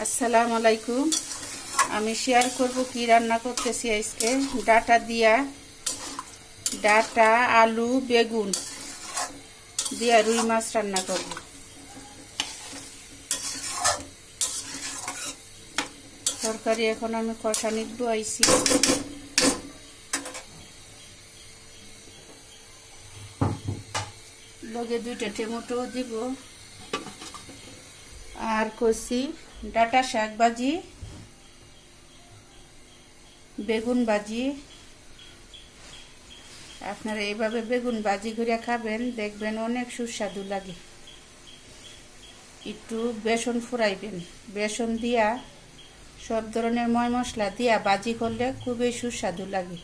আসসালামু আলাইকুম। আমি শেয়ার করব কি রান্না করতেছি আজকে। ডাটা আলু বেগুন দিয়া রুই মাছ রান্না করব। তরকারি এখন আমি কষা নিব আইছি। লগে 2টা টমেটো দিব আর কষি ডাটা শাক ভাজি, বেগুন ভাজি। আপনারা এইভাবে বেগুন ভাজি করে খাবেন, দেখবেন অনেক সুস্বাদু লাগে। একটু বেসন ফুরাইবেন, বেসন দিয়া সব ধরনের ময় মশলা দিয়া ভাজি করলে খুবই সুস্বাদু লাগে।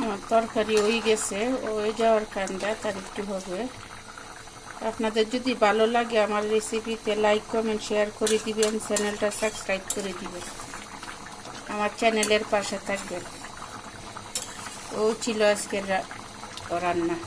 আমার তরকারি হয়ে গেছে, ওই যাওয়ার কান্দা তার একটু হবে। আপনাদের যদি ভালো লাগে আমার রেসিপিতে লাইক কমেন্ট শেয়ার করে দিবেন, চ্যানেলটা সাবস্ক্রাইব করে দিবেন, আমার চ্যানেলের পাশে থাকবেন। ও ছিল আজকের রান্না।